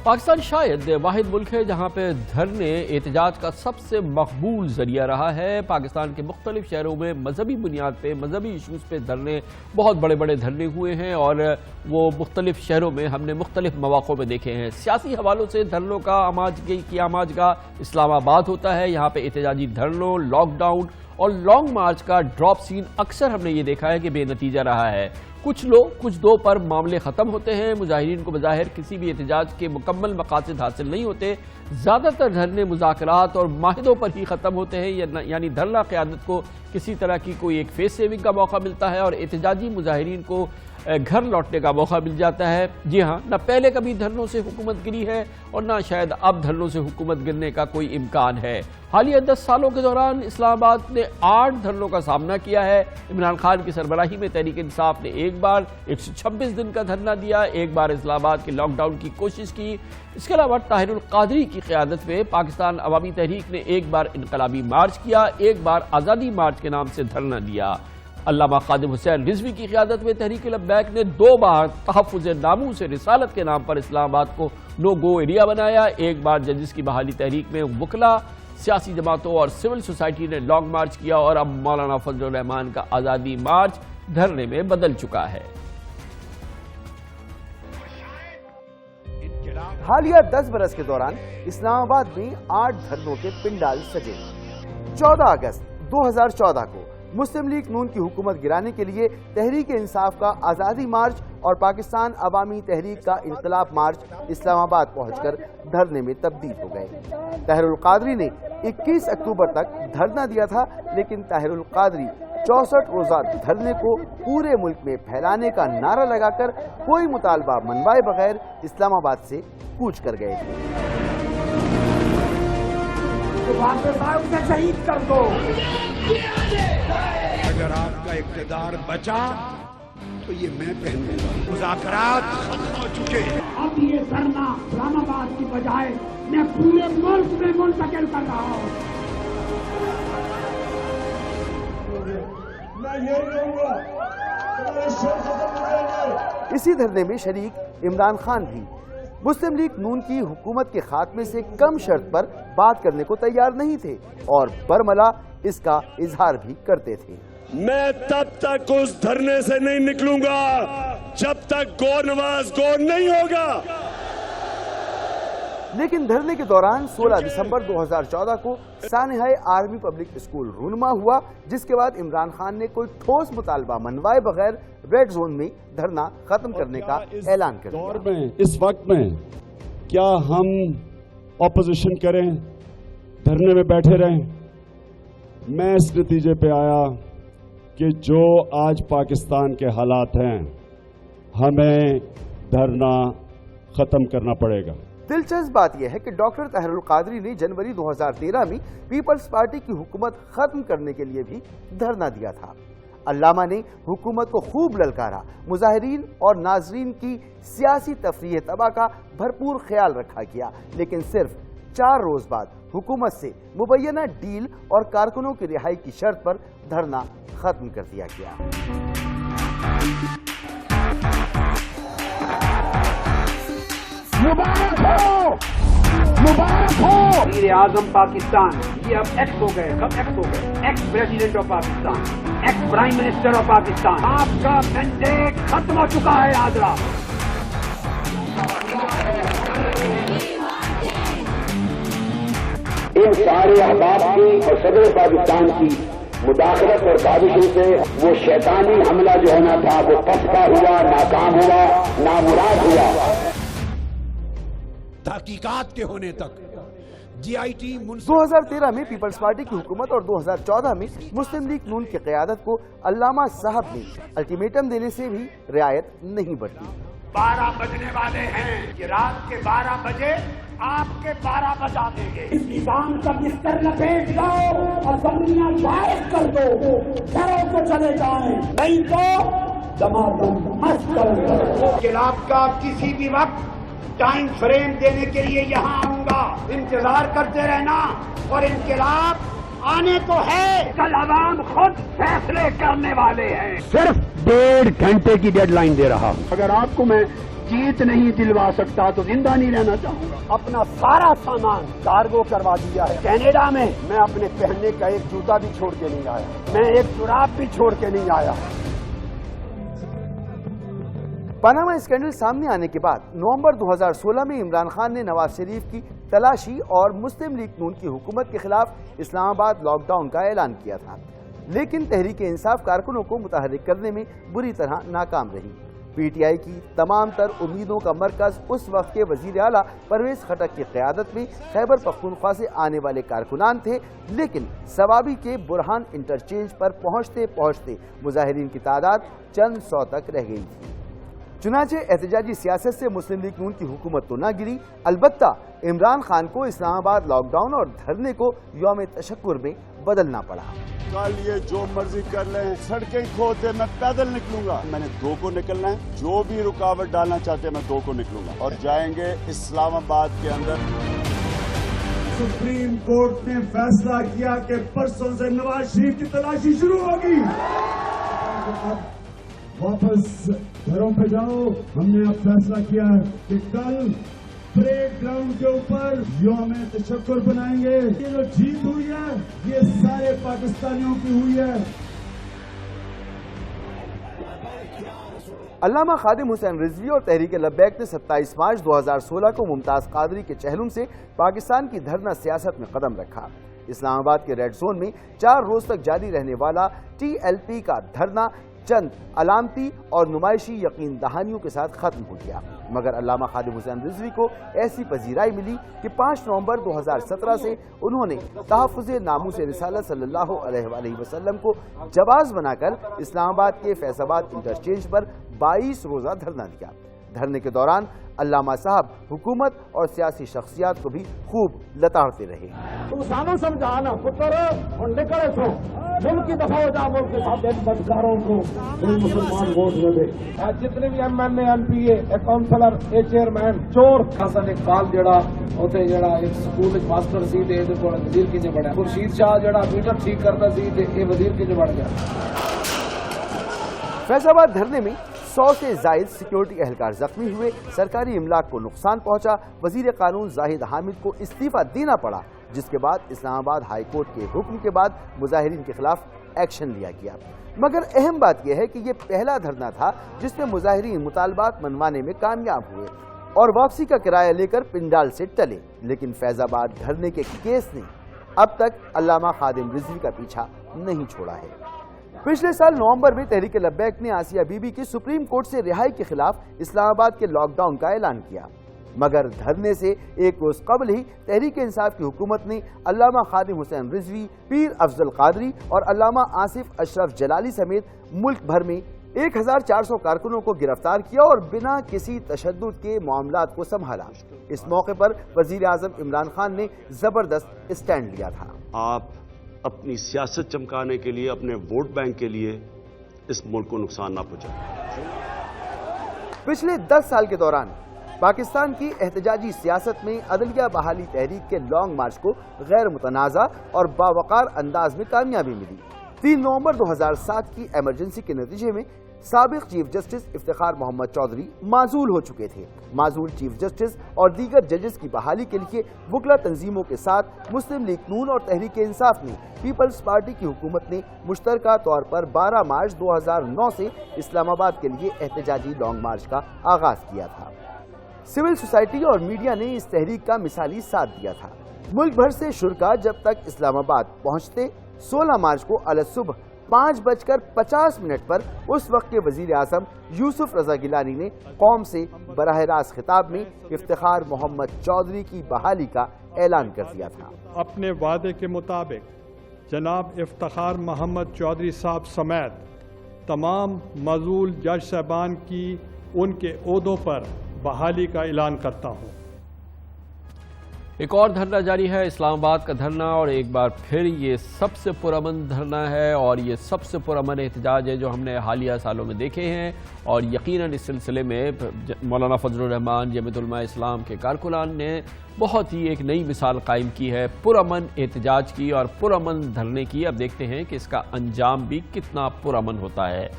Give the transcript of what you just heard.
پاکستان شاید واحد ملک ہے جہاں پہ دھرنے احتجاج کا سب سے مقبول ذریعہ رہا ہے۔ پاکستان کے مختلف شہروں میں مذہبی بنیاد پہ، مذہبی ایشوز پہ دھرنے، بہت بڑے بڑے دھرنے ہوئے ہیں اور وہ مختلف شہروں میں ہم نے مختلف مواقعوں پہ دیکھے ہیں۔ سیاسی حوالوں سے دھرنوں کا آماج گاہ اسلام آباد ہوتا ہے۔ یہاں پہ احتجاجی دھرنوں، لاک ڈاؤن اور لانگ مارچ کا ڈراپ سین اکثر ہم نے یہ دیکھا ہے کہ بے نتیجہ رہا ہے۔ کچھ دو پر معاملے ختم ہوتے ہیں۔ مظاہرین کو بظاہر کسی بھی احتجاج کے مکمل مقاصد حاصل نہیں ہوتے۔ زیادہ تر دھرنے مذاکرات اور معاہدوں پر ہی ختم ہوتے ہیں، یعنی دھرنا قیادت کو کسی طرح کی کوئی ایک فیس سیونگ کا موقع ملتا ہے اور احتجاجی مظاہرین کو گھر لوٹنے کا موقع مل جاتا ہے۔ جی ہاں، نہ پہلے کبھی دھرنوں سے حکومت گری ہے اور نہ شاید اب دھرنوں سے حکومت گرنے کا کوئی امکان ہے۔ حالیہ 10 سالوں کے دوران اسلام آباد نے 8 دھرنوں کا سامنا کیا ہے۔ عمران خان کی سربراہی میں تحریک انصاف نے ایک بار 126 دن کا دھرنا دیا، ایک بار اسلام آباد کے لاک ڈاؤن کی کوشش کی۔ اس کے علاوہ طاہر القادری کی قیادت میں پاکستان عوامی تحریک نے ایک بار انقلابی مارچ کیا، ایک بار آزادی مارچ کے نام سے دھرنا دیا۔ علامہ خادم حسین رضوی کی قیادت میں تحریک لبیک نے 2 بار تحفظ ناموس رسالت کے نام پر اسلام آباد کو نو گو ایریا بنایا۔ ایک بار ججز کی بحالی تحریک میں وکلا، سیاسی جماعتوں اور سول سوسائٹی نے لانگ مارچ کیا اور اب مولانا فضل الرحمان کا آزادی مارچ دھرنے میں بدل چکا ہے۔ حالیہ 10 برس کے دوران اسلام آباد میں 8 دھرنوں کے پنڈال سجے۔ 14 اگست 2014 کو مسلم لیگ نون کی حکومت گرانے کے لیے تحریک انصاف کا آزادی مارچ اور پاکستان عوامی تحریک کا انقلاب مارچ اسلام آباد پہنچ کر دھرنے میں تبدیل ہو گئے۔ طاہر القادری نے 21 اکتوبر تک دھرنا دیا تھا، لیکن طاہر القادری 64 روزہ دھرنے کو پورے ملک میں پھیلانے کا نعرہ لگا کر کوئی مطالبہ منوائے بغیر اسلام آباد سے کوچ کر گئے تھے۔ شہید کر دو، اگر آپ کا اقتدار بچا تو یہ میں پہننے والا۔ مذاکرات ختم ہو چکے ہیں، اب یہ دھرنا اسلام آباد کی بجائے میں پورے ملک میں منتقل کر رہا ہوں۔ اسی دھرنے میں شریک عمران خان بھی مسلم لیگ نون کی حکومت کے خاتمے سے کم شرط پر بات کرنے کو تیار نہیں تھے اور برملا اس کا اظہار بھی کرتے تھے۔ میں تب تک اس دھرنے سے نہیں نکلوں گا جب تک گور نواز گور نہیں ہوگا۔ لیکن دھرنے کے دوران 16 دسمبر 2014 کو سانحہ آرمی پبلک اسکول رونما ہوا، جس کے بعد عمران خان نے کوئی ٹھوس مطالبہ منوائے بغیر ریڈ زون میں دھرنا ختم کرنے کا اعلان کر دیا۔ اس وقت میں کیا ہم اپوزیشن کریں، دھرنے میں بیٹھے رہیں؟ میں اس نتیجے پہ آیا کہ جو آج پاکستان کے حالات ہیں ہمیں دھرنا ختم کرنا پڑے گا۔ دلچسپ بات یہ ہے کہ ڈاکٹر طاہر القادری نے جنوری 2013 میں پیپلز پارٹی کی حکومت ختم کرنے کے لیے بھی دھرنا دیا تھا۔ علامہ نے حکومت کو خوب للکارا، مظاہرین اور ناظرین کی سیاسی تفریح تباہ کا بھرپور خیال رکھا کیا، لیکن صرف 4 روز بعد حکومت سے مبینہ ڈیل اور کارکنوں کی رہائی کی شرط پر دھرنا ختم کر دیا گیا۔ مبارک ہو، مبارک ہو وزیر اعظم پاکستان، یہ اب ایکس ہو گئے، کب ایکس ہو گئے؟ X president of Pakistan, ex prime minister of Pakistan. آپ کا مینڈیٹ ختم ہو چکا ہے، یاد رکھ۔ ان سارے احباب کی اور صدر پاکستان کی مداخلت اور سازشوں سے وہ شیطانی حملہ جو ہونا تھا وہ پسپا ہوا، ناکام ہوا، نامراد ہوا۔ تحقیقات کے ہونے تک جی آئی ٹی 2013 میں پیپلز پارٹی کی حکومت اور 2014 میں مسلم لیگ نون کی قیادت کو علامہ صاحب نے الٹیمیٹم دینے سے بھی رعایت نہیں برتی۔ 12 بجنے والے ہیں، یہ رات کے 12 بجے آپ کے 12 بجا دیں گے۔ اس نظام کا بستر لپیٹ دو اور زمیناں باہر کر دو، گھروں کو چلے جائیں، نہیں تو دمادم مست کر دو۔ انقلاب کا کسی بھی وقت ٹائم فریم دینے کے لیے یہاں آؤں گا، انتظار کرتے رہنا، اور انقلاب آنے کو ہے، کل عوام خود فیصلے کرنے والے ہیں۔ صرف 1.5 گھنٹے کی ڈیڈ لائن دے رہا ہوں۔ اگر آپ کو میں जीत नहीं दिलवा सकता तो जिंदा नहीं रहना चाहूंगा। अपना सारा सामान कार्गो करवा दिया है कनाडा में। मैं अपने पहनने का एक जूता भी छोड़ के नहीं आया, मैं एक जुराब भी छोड़ के नहीं आया। पनामा स्कैंडल सामने आने के बाद नवंबर 2016 में इमरान खान ने नवाज शरीफ की तलाशी और मुस्लिम लीग नून की हुकूमत के खिलाफ इस्लामाबाद लॉकडाउन का ऐलान किया था, लेकिन तहरीक इंसाफ कारकुनों को मुतहर्रिक करने में बुरी तरह नाकाम रही। पीटीआई की तमाम तर उम्मीदों का मरकज उस वक्त के वजीर आला परवेज खटक की क़यादत में खैबर पख्तूनख्वा से आने वाले कारकुनान थे, लेकिन सवाबी के बुरहान इंटरचेंज पर पहुंचते पहुंचते मुजाहिरीन की तादाद चंद सौ तक रह गई थी। चुनाचे एहतजाजी सियासत से मुस्लिम लीग नून की हुकूमत तो न गिरी, अलबत्ता इमरान खान को इस्लामाबाद लॉकडाउन और धरने को यौम तशक्कुर में बदलना पड़ा। कल ये जो मर्जी कर लें, सड़कें खोद दे, मैं पैदल निकलूंगा। मैंने 2 को निकलना है, जो भी रुकावट डालना चाहते हैं मैं 2 को निकलूंगा और जाएंगे इस्लामाबाद के अंदर। सुप्रीम कोर्ट ने फैसला किया कि परसों से नवाज शरीफ की तलाशी शुरू होगी। वापस घरों पे जाओ। हमने अब फैसला किया है कि कल परेड ग्राउंड के ऊपर यौम तशक्कुर बनाएंगे। ये जो जीत हुई है ये सारे पाकिस्तानियों की हुई है। अल्लामा खादिम हुसैन रिजवी और तहरीक लब्बैक ने 27 मार्च 2016 को मुमताज कादरी के चहलुम से पाकिस्तान की धरना सियासत में कदम रखा। इस्लामाबाद के रेड जोन में 4 रोज तक जारी रहने वाला TLP का धरना चंद अलामती और नुमाइशी यकीन दहानियों के साथ खत्म हो गया, मगर अल्लामा खादिम हुसैन रिजवी को ऐसी पजीराई मिली कि 5 नवंबर 2017 से उन्होंने तहफ़्फ़ुज़े नामूस रिसालत सल्लल्लाहु अलैहि वसल्लम को जवाज़ बनाकर इस्लामाबाद के फैसलाबाद इंटरचेंज पर 22 रोज़ा धरना दिया। धरने के दौरान अल्लामा साहब हुकूमत और सियासी शख्सियात को भी खूब लताड़ते रहे। तुम सानों समझाना पुत्र और निकले सो मुल्क की दफा हो जा, मुल्क के साथ बदकारों को मुसलमान वोट न दे। जितने भी MLA MPA काउंसलर चेयरमैन चोर हसन इकबाल जड़ा उसे जड़ा एक स्कूल मास्टर सी ते ਇਹਦੇ ਕੋਲ वजीर किने ਬਣਿਆ। खुर्शीद शाह जड़ा मीटर ठीक करता सी ते ਇਹ वजीर किने बन गया। फैसलाबाद धरने में 100 से जायद सिक्योरिटी एहलकार जख्मी हुए, सरकारी इमलाक को नुकसान पहुंचा, वजीर कानून जाहिद हामिद को इस्तीफा देना पड़ा, जिसके बाद इस्लामाबाद हाई कोर्ट के हुक्म के बाद मुजाहिरीन के खिलाफ एक्शन लिया गया। मगर अहम बात यह है कि यह पहला धरना था जिसमें मुजाहिरीन मुतालबात मनवाने में कामयाब हुए और वापसी का किराया लेकर पिंडाल से टले, लेकिन फैजाबाद धरने के केस ने अब तक अल्लामा खादिम रिजवी का पीछा नहीं छोड़ा है। पिछले साल नवंबर में तहरीक लब्बैक ने आसिया बीबी की सुप्रीम कोर्ट से रिहाई के खिलाफ इस्लामाबाद के लॉकडाउन का ऐलान किया, मगर धरने से एक रोज कबल ही तहरीक इंसाफ की हुकूमत ने अल्लामा खादिम हुसैन रिजवी, पीर अफजल कादरी और अल्लामा आसिफ अशरफ जलाली समेत मुल्क भर में 1400 कारकुनों को गिरफ्तार किया और बिना किसी तशद्दुद के मामलात को संभाला। इस मौके पर वजीर आजम इमरान खान ने जबरदस्त स्टैंड लिया था। आप अपनी सियासत चमकाने के लिए, अपने वोट बैंक के लिए इस मुल्क को नुकसान ना पहुंचाएं। पिछले 10 साल के दौरान पाकिस्तान की एहतजाजी सियासत में अदलिया बहाली तहरीक के लॉन्ग मार्च को गैर मुतनाज़ा और बावकार अंदाज में कामयाबी मिली। 3 नवंबर 2007 की इमरजेंसी के नतीजे में साबिक चीफ जस्टिस इफ्तिखार मोहम्मद चौधरी माजूल हो चुके थे। माजूल चीफ जस्टिस और दीगर जजेस की बहाली के लिए वकला तंजीमों के साथ मुस्लिम लीग नून और तहरीक इंसाफ ने पीपल्स पार्टी की हुकूमत ने मुश्तरका तौर पर 12 मार्च 2009 से इस्लामाबाद के लिए एहतजाजी लॉन्ग मार्च का आगाज किया था। सिविल सोसाइटी और मीडिया ने इस तहरीक का मिसाली साथ दिया था। मुल्क भर से शुरका जब तक इस्लामाबाद पहुंचते 16 मार्च को अलसुबह 5:50 पर उस वक्त के वजीर आजम यूसुफ रजा गिलानी ने कौम से बराह रास्त खिताब में इफ्तिखार मोहम्मद चौधरी की बहाली का ऐलान कर दिया था। अपने वादे के मुताबिक जनाब इफ्तिखार मोहम्मद चौधरी साहब समेत तमाम मजूल जज साहबान की उनके ओहदों पर बहाली का ऐलान करता हूँ। एक और धरना जारी है, इस्लामाबाद का धरना, और एक बार फिर ये सबसे पुरअमन धरना है और ये सबसे पुरअमन एहतजाज है जो हमने हालिया सालों में देखे हैं। और यकीनन इस सिलसिले में मौलाना फजलुर रहमान जमीयतुल उलमा इस्लाम के कारकुनान ने बहुत ही एक नई मिसाल कायम की है पुरअमन एहतजाज की और पुरअमन धरने की। अब देखते हैं कि इसका अंजाम भी कितना पुरअमन होता है।